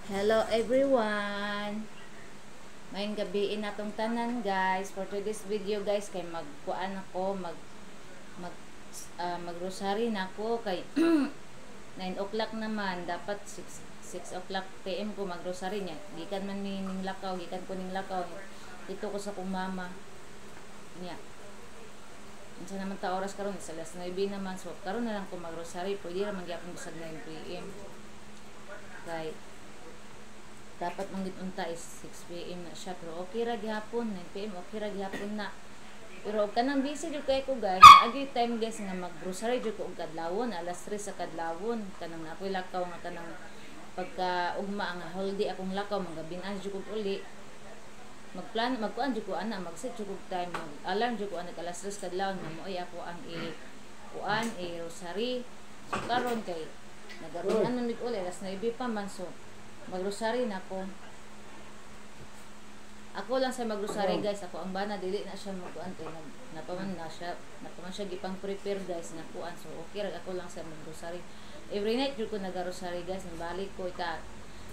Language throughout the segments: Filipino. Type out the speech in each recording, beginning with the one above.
Hello everyone. Ngayong gabi natong tanan guys. For today's video guys kay magkuan ako mag magrosary na ako kay 9 o'clock naman dapat 6 o'clock PM ko magrosary niya. Gikan man ning lakaw, gikan ko ning lakaw. Dito ko sa kong mama. Niya. Unsa naman ta oras karon sa alas 9 naman so karon na lang ko magrosary pwede ra man gyapon bisag 9 PM. Kay dapat manggit unta is 6 PM na siya pero okay ra gihapon 9 PM okay ra gihapon na pero og kanang busy jud kay ko guys agi time guys nga mag-grocery jud ko og kadlawon alas 3 sa kadlawon kanang napoy lakaw nga kanang pagka ugma nga holiday akong lakaw magabin-an jud ko uli magkuan jud ko ana mag-set jud ko time mag-alarm jud ko ana alas 3 kadlawon nga moy ako ang rosary so karon kay nagabinan man mig uli alas 9 pa man so magrosary na ako. Ako lang sa magrosary guys. Ako ang bana dili na siya magkuan kay napaman siya gipang prepare guys nga kuan. So okay ra ako lang sa magrosary. Every night jud ko nagrosary guys. Balik ko ita.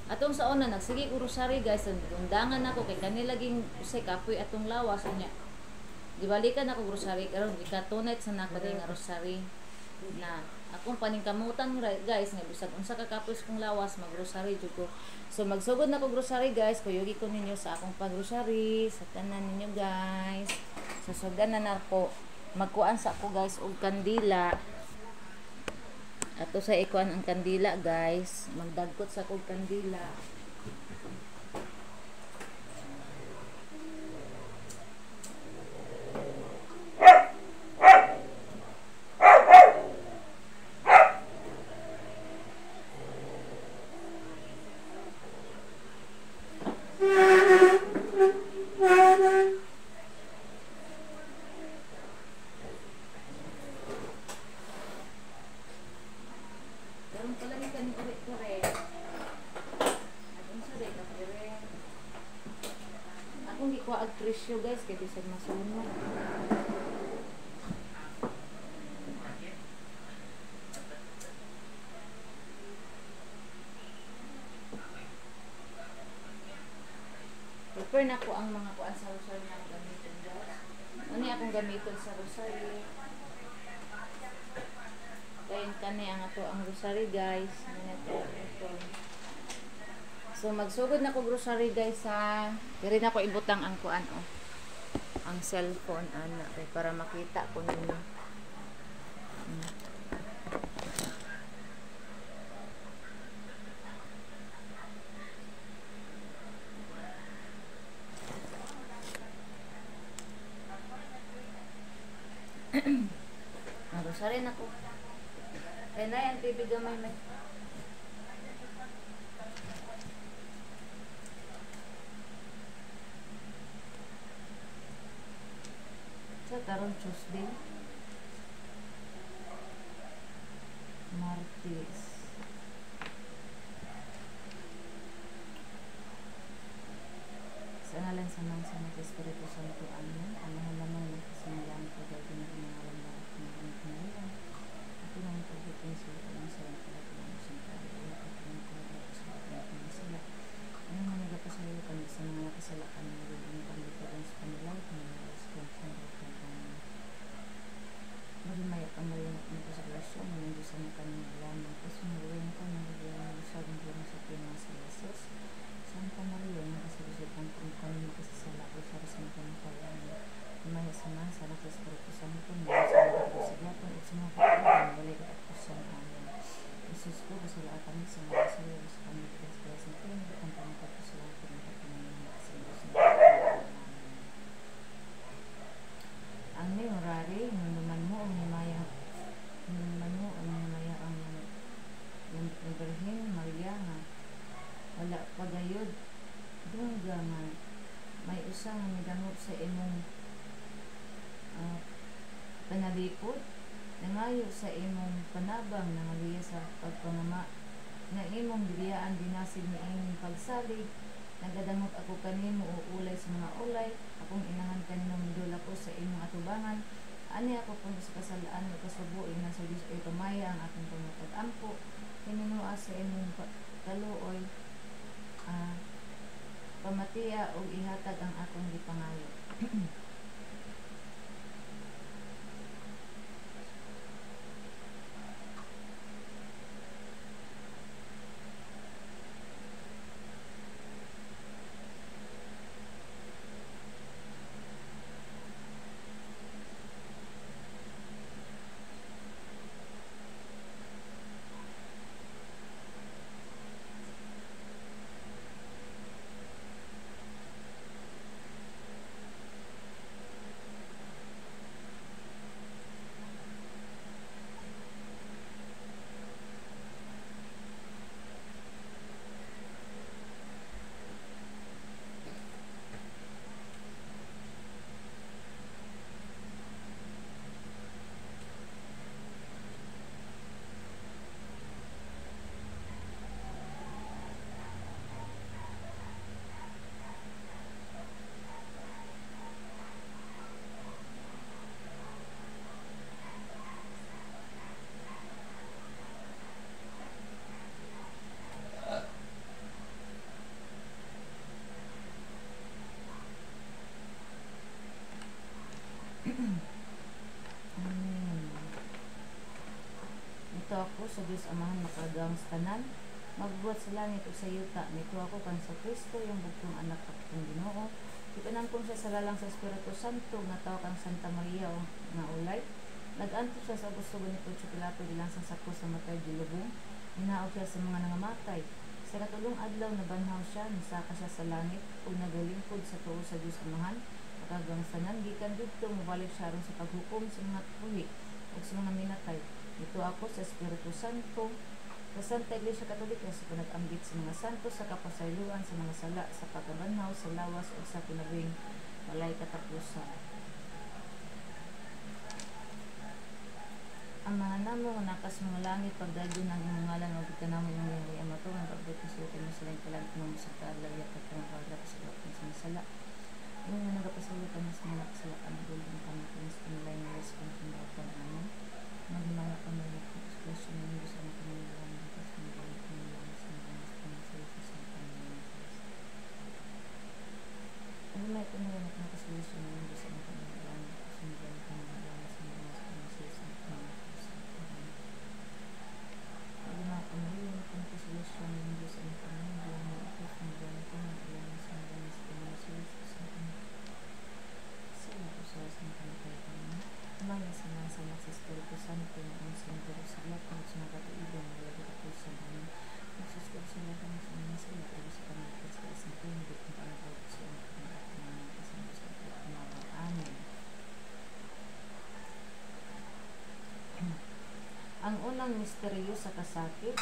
Atong sa una nagsige ko rosary guys. Undangan ako kay kanila laging usay kapoy atong lawas nya. Gibalikan ako rosary karon ika-2 nights na ako nga rosary na akong paningkamutan guys nga bisag unsa ka kapos kong lawas magrosary jud ko. So magsugod na ko grocery guys, kuyugi ko ninyo sa akong paggrocery sa tanan ninyo guys. So sugdan na nako magkuan sa ako guys og kandila. Ato sa ikuan ang kandila guys, magdagkot sa akong kandila. Akong gikuha ag presyo guys kay bisag masuno. Prepare na ko ang mga kuan sa rosary na gamiton guys. Ano akong gamiton sa rosary? Kaya kani ang ato ang rosary guys. Ito. So magsugod na ko grocery guys sa diri na ko ibutang ang kuan ang cellphone ana kay para makita ko ninyo. Grocery na ko. Kaya na yan TV gamay may karon Tuesday Martes sa ngalan sa Mang sa Espiritu Santo amen. Ang halaman ng kasamayan ko dahil na inahalan na at ng kanilang at ng pagbutin sa ang sarang kalatuan sa tayo at ng kalatuan sa ating sila ang mga nagapasayo kami sa mga kasalakan ng mga pangitaran sa kanilang kanilang sa Marimaya kamayan at magkasaglasyon ng Diyos ang kanyang alaman. Kasi marimaya ka ng bigyan ng sabang buwan sa Pilipinas sa Jesus. Santa Maria, nakasalusod ng kanyang makasasala ko sa rasang kanyang Maya sa mga sa lakas Espiritu Santo, mga sa mga kasigatan at sa mga kapatid, balik at pusan amin. Jesus ko, basala kami sa mga sayo sa kanyang pagkasaglas ng kanyang at ang pangkapasala ko ng kanyang makasaglas ng kanyang. Ang memorary, naman mo ang himaya ang yung Birhen Maria nga wala pagayod dungga nga may usang midamot sa imong panalipod nangayo sa imong panabang nangaluya sa pagpangama na imong biyaan dinasig ni imong pagsalig nagadamot ako kanimo o ulay sa mga ulay akong inahan kanimo midula ko sa imong atubangan ani ako kung sa kasalaan o kasubuin na sa Diyos ay tumaya ang aking pagmapag-ampo, hinunua sa imong kaluoy, ah, pamatiya o ihatag ang akong gipangayo. Amen. Ito ako sa Diyos Amahan makagang tanan. Magbuhat sa langit o sa yuta. Nito ako kan sa Kristo, yung bugtong anak akong Ginoo. Ikanan kong siya sa lalang sa Espiritu Santo, nga tao kang Santa Maria o nga ulay. Nag-anto siya sa gusto ni Poncio Pilato bilang sa sako sa matay dilubong. Hinaog siya sa mga nangamatay. Sa katulong adlaw na banhaw siya, nisaka siya sa langit o nagalingkod sa tuo sa Diyos Amahan. Makagang tanan, gikan dito, mabalik siya ron sa paghukom sa mga tuhi o sa mga minatay. Ito ako sa Espiritu Santo, sa Santa Iglesia Katolika, sa panag-ambit sa mga santo, sa kapasayloan, sa mga sala, sa pagkabanhaw, sa lawas, o sa pinabing walay katapusan. Ang mga namo nga nakas mga langit, pagdagyo ng imong ngalan, o ka namo yung mga amato, ang pagbot ko sa mo silang kalang mo sa kalaya, at kung pagdagyo sa mga sa mga sala. Yung mga nagapasulutan na sa mga kasalakan, gulong kami kung sa kanilay na response ng bawatan namin. Magmaya kami ng expression ng Diyos ang kanilang bukas ng bawat kanilang sa mga sa sa kanilang magmaya kami ng expression ng Diyos ang kanilang bukas ng bawat kanilang sa mga sa magmaya kami ng expression ng Diyos ang kanilang bukas ng bawat kanilang sa mga Maya sa mga sama sa Espiritu Santo na ang sundaro sa lahat ng mga katuibang na lagi ako sa mga nagsuskog sa lahat ng mga sila o sa pangalakas sa isang pinagit ng panagawag sa mga kasama sa mga amin. Ang unang misteryo sa kasakit,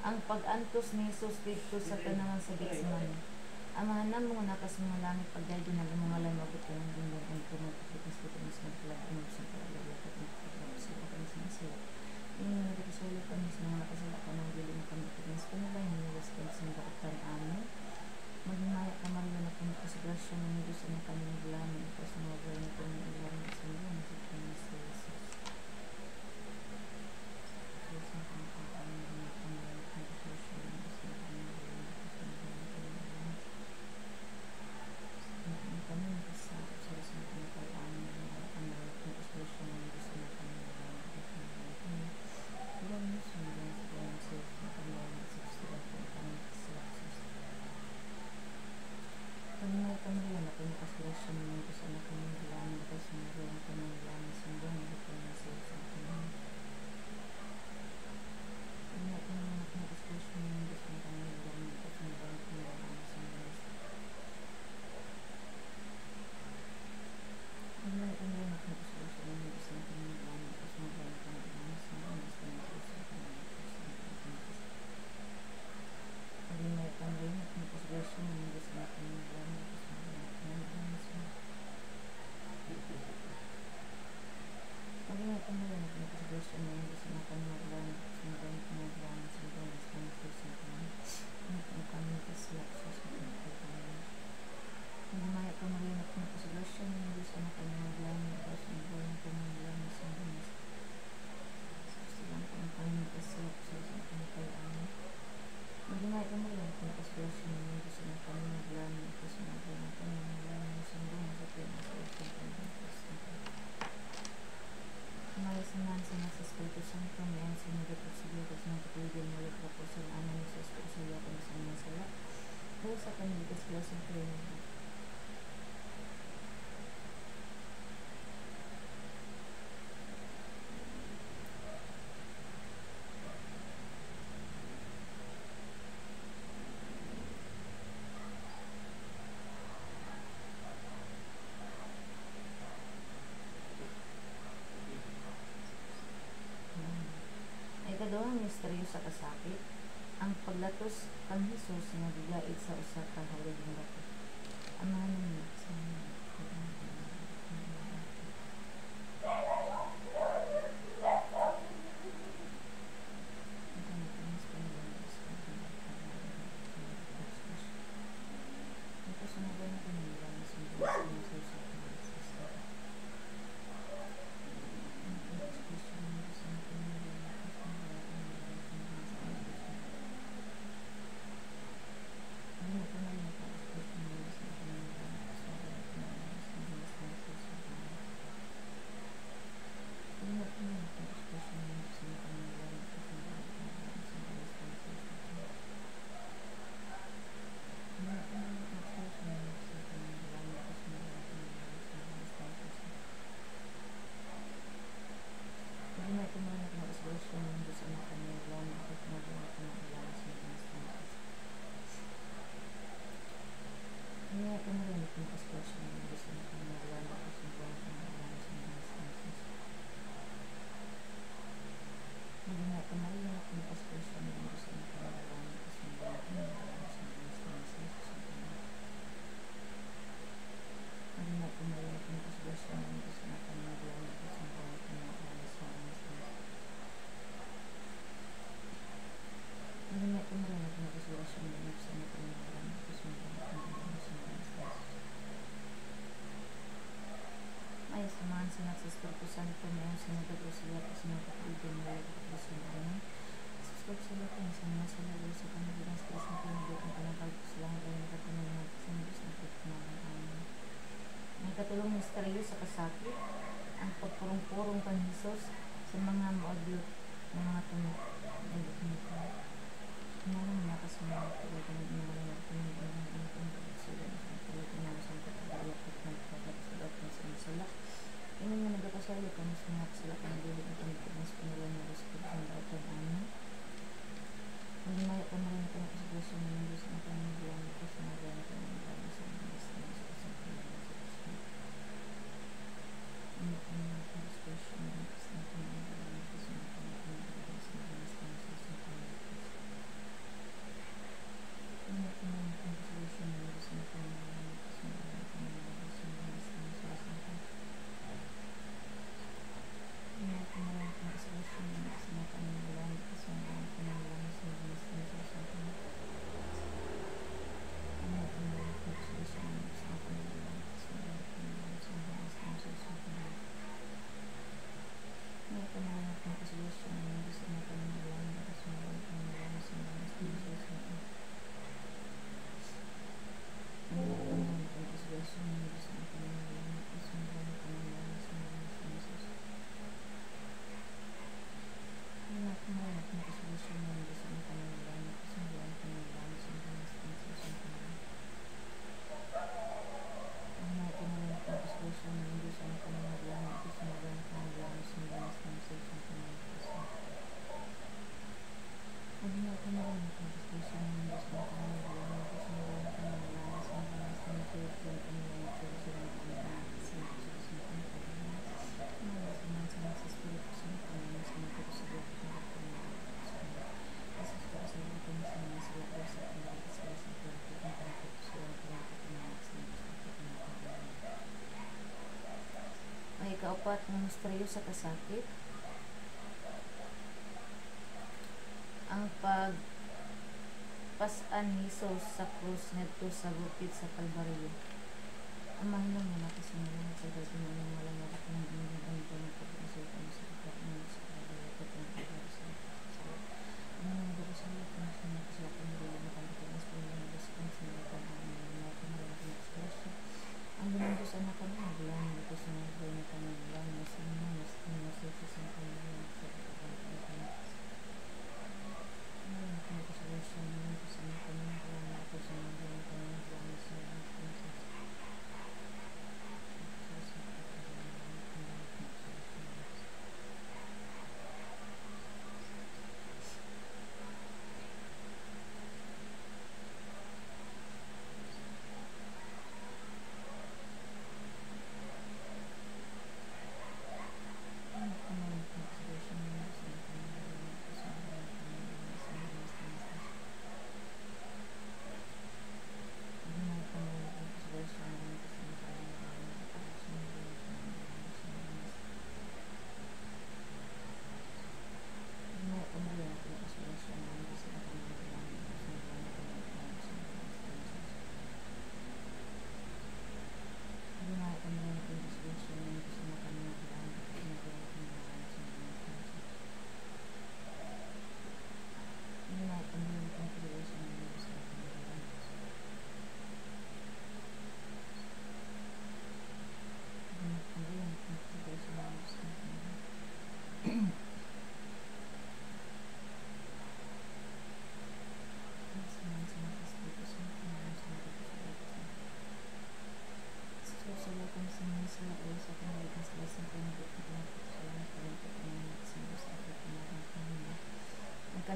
ang pag-antos ni Jesus dito sa tanangan sa Getsemaní. Ang mga namo nakas mga langit pagdaydo na lumangalan mabuti ang bundang ang tumutupos ko ng sa paglaban sa paglaban at ng sa sila. Yung nagkasulat kami sa mga nakasala ka ng giling pagdating sa kanila, yung nag-response ng baktan amin. Magmaya ka Maria na pumunta sa grasya ng Diyos na kanyang bulamin ito sa mga gawin ito ng ilang sa mga sa kanyang sa Jesus. Diyos na kanyang ng kanyang pagkasya ng Diyos na kanyang bulamin ito sa mga gawin ito ng ilang kami nagkasal sa Diyos na kanyang pag-amin ng kanyang pagkasya ng Diyos na kanyang bulamin ito sa mga gawin ito ng ilang sa prayer. Ikaduhang misteryo sa kasakit, ang paglatos kang Hesus nga gigait sa usa ka haluging bato. Amahan niya sa sa Espiritu Santo ngayon sinagot o sila at sinagpapalitan nila at kapusin namin. Sa sila ko sa mga salalo sa kanilang stress na pinagod ang panagpag sa langit ay nakatanong sa Diyos na pagkamalang amin. May katulong misteryo sa kasakit, ang pagpurong-purong kang Hesus sa mga maudlot ng mga tunok ay bukinito. Kinalang niya kasunod tulad ng inalang at pinagod ng ang pagkasulan sa pagkasulan ng sa pagkasulan at pagkasulan ng salak. Ini nga nagkakasalo kami sa mga sila panagilig at pagkasulan sa panagilig na respect ng daotan amin. Magmaya pa na rin ito ng kasaglasyon ng Diyos na panagilang ito sa mga gano'n ito ng mga sa mga sa mga sa isang panagilang sa Diyos na. Ano pa mga kasaglasyon ng Diyos na panagilang ito sa mga panagilang sa mga sa isang panagilang. Ano pa mga kasaglasyon ng Diyos na panagilang ito sa mga panagilang sa mga sa isang panagilang. Ano pa mga kasaglasyon ng Diyos na panagilang ito sa mga panagilang sa mga sa isang panagilang. Ano pa mga kasaglasyon ng Diyos na panagilang ito sa mga panagilang sa mga sa isang panagilang. Ano pa mga kasaglasyon ng Diyos na panagilang ito sa mga panagilang sa mga sa isang panagilang. Ano pa mga kasaglasyon ng Diyos na panagilang ito sa mga panagilang sa mga sa isang panagilang. Ano pa mga kasaglasyon ng Diyos na panagilang ito sa mga panagilang sa mga sa isang panagilang. Ano pa mga kasaglasyon ng Diyos na panagilang ito sa mga panagilang sa mga sa isang panagilang. Ano pa mga kasaglasyon ng Diyos na panagilang ito sa mga panagilang sa mga sa isang panagilang sa isang panagilang sa isang panagilang. Ano sa mga sa Espiritu Santo ngayon sinagot o sila at mga panagilang sa mga sa sa mga sa sila o sa panagilang sa isang panagilang ang panagilang sa mga panagilang sa isang panagilang. Ay kaupat ng misteryo sa kasakit, ang pagpasan ni Jesus sa krus ngadto sa bukid sa Kalbaryo. Ang mahilang na nakasimulan sa dati na ng malangarak ng inyong ang pagpapasok ang sa kapatid sa Kalbaryo at ang pagpapasok sa kasakit. Ang mga nagpapasok ang sa nakasakit ng mga nakalimutan sa mga nagpapasok sa mga pagpapasok ng mga pagpapasok. Ang lumunod sa anak kami, naglaan dito sa mga buhay na pangaglaan na sa mga nasusi sa pangaglaan sa pagpapasok. Ang nakasakit sa mga sa anak kami, naglaan dito sa mga buhay na pangaglaan sa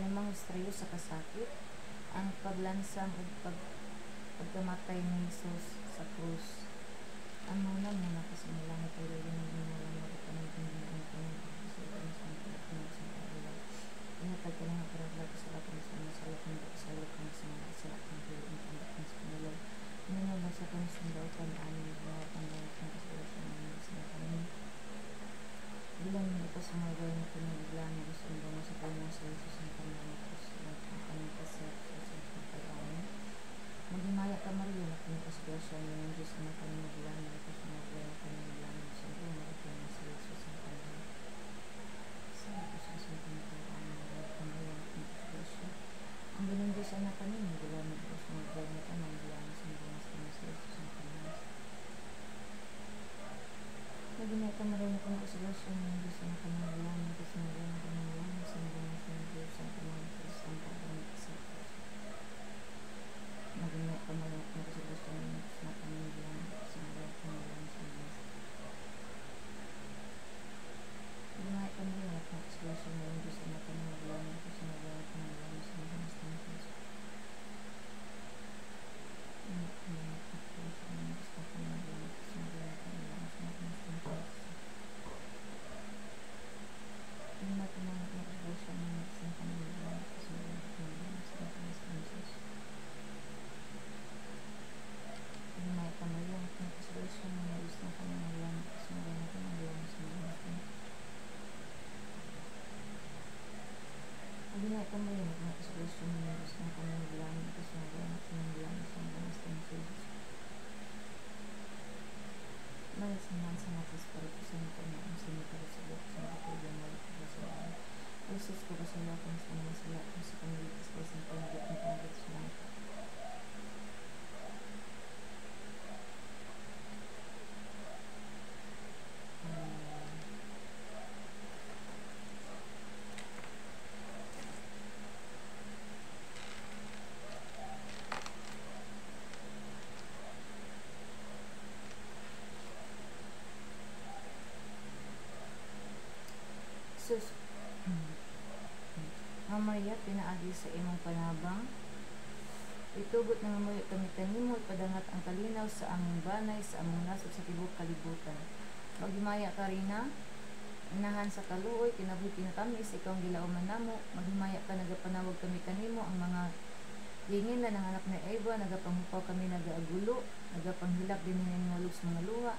namang misteryo sa kasakit, ang paglansang ug pagkamatay ni Jesus sa krus. Ang muna kasi nila tayo rin ang ginala mo at ang ginala ko ng pagkasulit sa mga pagkasulit. Inatag ka ng karaglag sa lahat ng sumasalap ng pagkasalap ng sumasalap ng hiling ang bakang sa kanila. Minula sa kong sundautan amin at ang lahat ng kasulat ng mga sinakanin. Bilang niya ito sa mga gawin na pinagiglaan na gusto mo sa kanyang sa Jesus ang kanyang kasulat ang kanyang kasap sa Jesus ng pag-amin. Magimaya ka Maria na pinakasgrasya niya ng Diyos ang kanyang gawin na ito sa mga gawin na kanyang gawin na sa mga gawin sa Jesus ang kanyang sa Jesus ang kanyang pag-amin na rin kanyang na pinakasgrasya. Ang ganun Diyos ang nakanin ang gawin na ito sa mga gawin na kanyang gawin sa mga gawin sa Jesus ang kanyang Magimaya ka Maria na pinakasgrasya niya ng Diyos ang kanyang gawin na ito sa mga gawin na kanyang gawin sa mga gawin sa Diyos ang kanyang Diyos ang kanyang kasap. Magimaya ka Maria na pinakasgrasya niya ng Diyos ang kanyang gawin sa mga gawin sa Diyos. Magimaya ka Maria na pinakasgrasya niya ng Diyos ang kanyang gawin ito sa mga gawin sa mga gawin sa Diyos. Yesus ko kasalakan sa mga sila sa pangilitis ko sa pangilitis ng pangilitis sa mga Sus Maria, pinaagi sa imong panabang. Itugot na mamuyo kami tanimo, padangat ang kalinaw sa among banay, sa among nasod sa tibok kalibutan. Maghimaya ka Rina, inahan sa kaluoy, kinabuhi kinatamis, ikaw ang gilauman namo. Maghimaya ka, nagapanawag kami kanimo, ang mga hingin na ng anak na Eva, nagapanghupaw kami nagaagulo, nagapanghilak din ng mga lubs mga luha.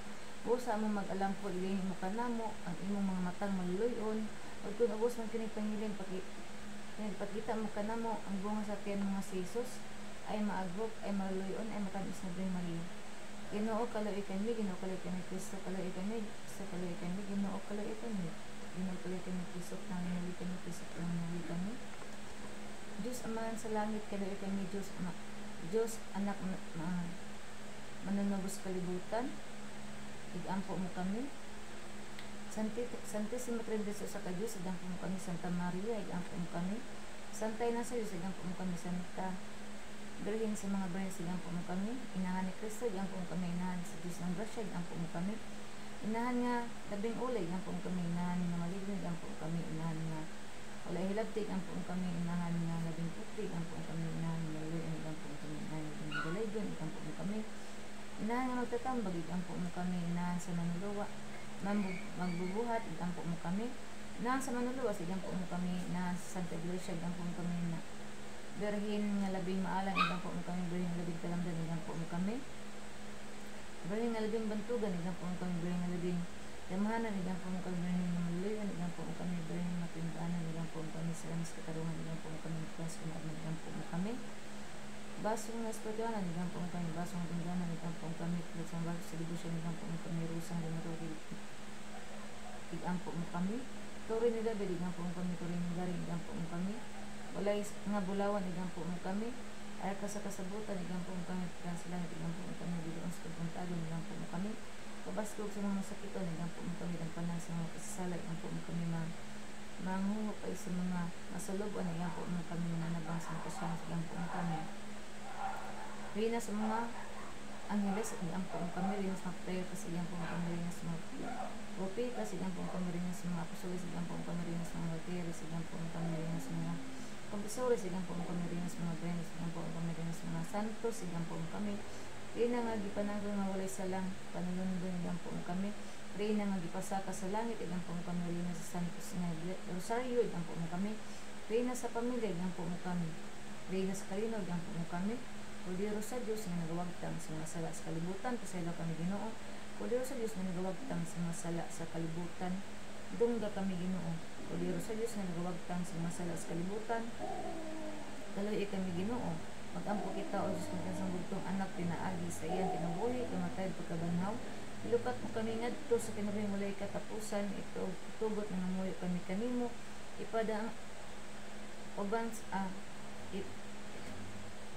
O sa among mag-alam po, ilingin mo kanamo, ang imong mga matang maluluyon. Huwag kung abos man kinipangiling, pagkita mo kanamo ang bunga sa tiyan mga si Jesus ay maagrok, ay maluyon, ay matamis na Birhen Maria. Ginoo kaloy kami, Ginoo kaloy kami, Kristo kaloy kami, Kristo kaloy kami, Ginoo kaloy kami, Ginoo kaloy kami, Kristo nang hinuli kami, Kristo nang hinuli kami. Diyos Amahan sa langit, kaloy kami, Diyos anak manunubos kalibutan, igampo mo kami. Santissima Trinidad sa Diyos, igampo mo kami. Santa Maria, igampo mo kami. Santay na sa Diyos, igampo mo kami. Santa Birhen sa mga Birhen, igampo mo kami. Inahan ni Kristo, igampo mo kami. Inahan sa Diyos ng Grasya, igampo mo kami. Inahan nga labing ulay, igampo mo kami. Inahan nga maligno, igampo mo kami. Inahan nga wala hilabti, igampo mo kami. Inahan nga labing putri, igampo mo kami. Inahan nga maluyan, igampo mo kami. Inahan nga galaygon, igampo mo kami. Inahan nga magtatambag, igampo mo kami. Inahan sa manuluwa, magbubuhat, igampo mo kami. Inahan sa manuluwas, igampo mo kami. Inahan sa Santa Iglesia, igampo mo kami. Na Birhen nga labing maalan, igampo mo kami. Birhen nga labing kalamdan, igampo mo kami. Birhen nga labing bantugan, igampo mo kami. Birhen nga labing damahanan, igampo mo kami. Birhen nga maluyan, igampo mo kami. Birhen nga matindaanan, igampo mo kami. Sa lamis katarungan, igampo mo kami. Klas kumaagman, igampo mo kami. Basong nga espirituanan, igampo mo kami. Basong nga tingganan, igampo mo kami. Klas ang bago sa libusyon, igampo mo kami. Rusang bumarugil, igampo mo kami. Turin ni David, igampo mo kami. Turin ni Gary, igampo mo kami. Walay nga bulawan, igampo mo kami. Ay ka sa kasabutan, igampo mo kami. Pagkaan sa langit, igampo mo kami. Bidoon sa pagpuntagon, igampo mo kami. Kabaskog sa mga sakiton, igampo mo kami. Dampanan sa mga kasasala, igampo mo kami. Manghungok ay sa mga masaloban, igampo mo kami. Nanabang sa mga kasyang, igampo mo kami. Rina sa mga Angeles, igampo mo kami. Rina sa mga prayer, kasi igampo mo kami. Rina sa mga propeta, igampo mo kami. Rina sa mga apostoles, igampo mo kami. Rina sa mga martires, igampo mo kami. Rina sa mga Pagkasuri, silang po kami rin sa mga Bren, silang po kami rin sa mga Santos, silang po kami. Rina nga gipanangko nga walay salang panulundon lang po kami. Rina nga gipasaka sa langit, ilang po kami. Rina sa Santos nga Rosario, ilang po kami. Rina sa pamilya, ilang po kami. Rina sa Kalino, ilang po kami. Kuliro sa Diyos nga nagawagtang sa mga sala sa kalibutan, pasaylo kami Ginoo. Kuliro sa Diyos nga nagawagtang sa mga sala sa kalibutan, dungga kami Ginoo. Kuliro sa Diyos nga nagawagtang sa mga sala sa kalibutan, daloy kami Ginoo. Magampo kita o Diyos kung sa bugtong anak pinaagi sa iyan kinabuhi kamatay pagkabanhaw. Ilupat mo kami ngadto sa kinabing walay katapusan, ito tugot nga namuyo kami kanimo. Ipada uban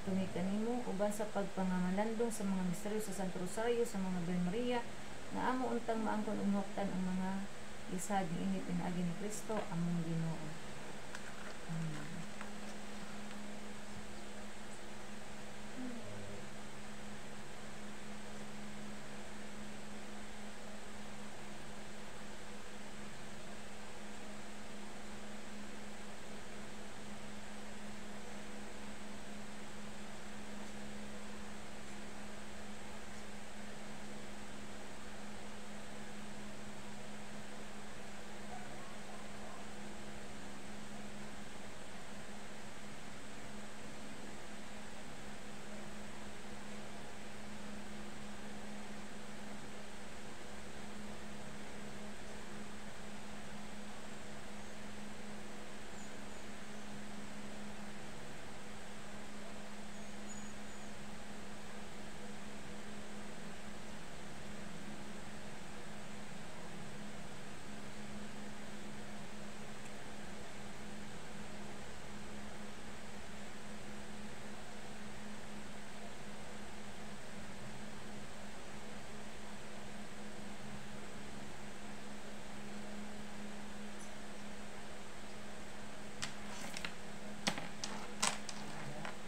kami kanimo uban sa pagpangamalandong sa mga misteryo sa Santo Rosario sa mga Birhen Maria na amo untang maangkon umhoktan ang mga isad ni ini pinaagi ni Kristo among Ginoo. Amen.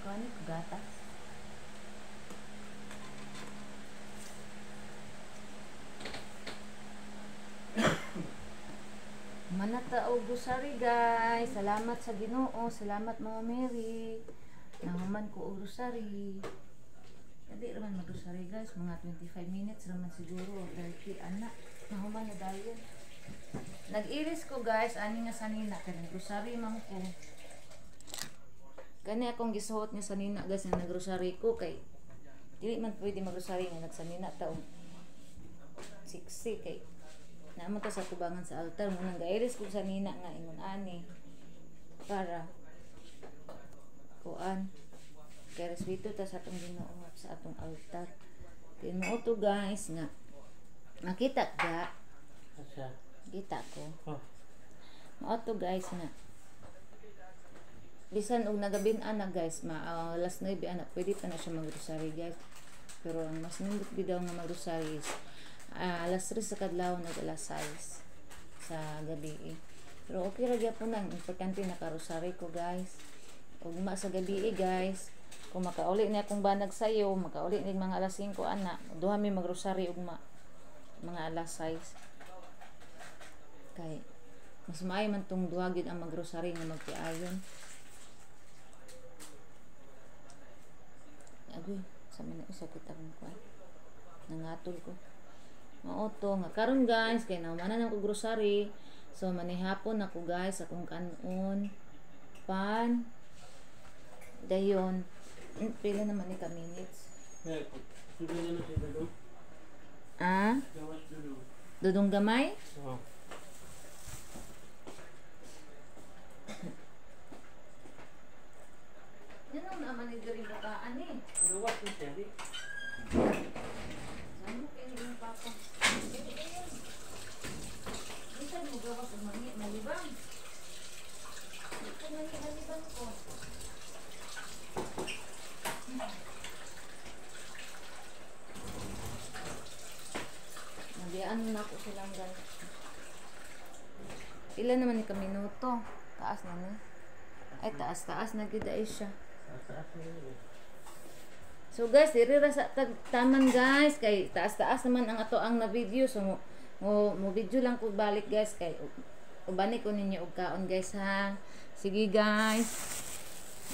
Kani ko gatas. Manata og rosary guys. Salamat sa Ginoo. Salamat mga Mary. Nahuman ko og rosary. Hindi raman mag-rosary guys. Mga 25 minutes raman siguro. 30 anak. Nahuman na dahil. Nag-iris ko guys. Ani nga sanina. Kaya rosary man ko. Kani akong gisuot nga sanina guys. Na nag-rosary ko. Kay dili man pwede mag-rosary nga nagsanina taong 60 kay naman to sa tubangan sa altar mo nang gairis kung sa nina nga ingon ani para kuan kay respeto ta sa atong Ginoo sa atong altar kay mo to guys nga makita ka kita ko mo to guys nga bisan og nagabin-an na guys alas 9 ana pwede pa na siya mag-rosary guys pero ang mas nindot bidaw nga mag-rosary is alas 3 sa kadlaw nag alas 6 sa gabi pero okay ra gyapon nang importante naka-rosary ko guys ugma sa gabi guys kung makauli na akong banag sayo makauli ni mga alas 5 ana duha mi mag-rosary ugma mga alas 6 kay mas maayo man tong duha gid ang mag-rosary nga magtiayon agoy sa man isa kita kung kuan nangatol ko mauto nga karon guys kay naumanan ako grocery so manihapon ako guys akong kanon pan dayon pila naman ni ka minutes dudong gamay yan ang naman ni diri bukaan pero what is that ano kaya yung papa bisa mo gawa sa malibang ito malibang ko nagyaan na ako silang ganit ilan naman ni kaminuto taas na ni ay taas na gida siya so guys diri ra sa taman guys kay taas naman ang ato ang na video so mo video lang ko balik guys kay ubani ko ninyo og kaon guys ha sige guys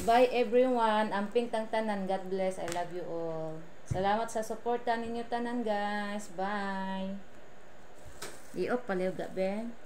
Bye everyone. Amping tang tanan. God bless. I love you all. Salamat sa suporta ninyo tanan guys. Bye. I-off pala yung gabi.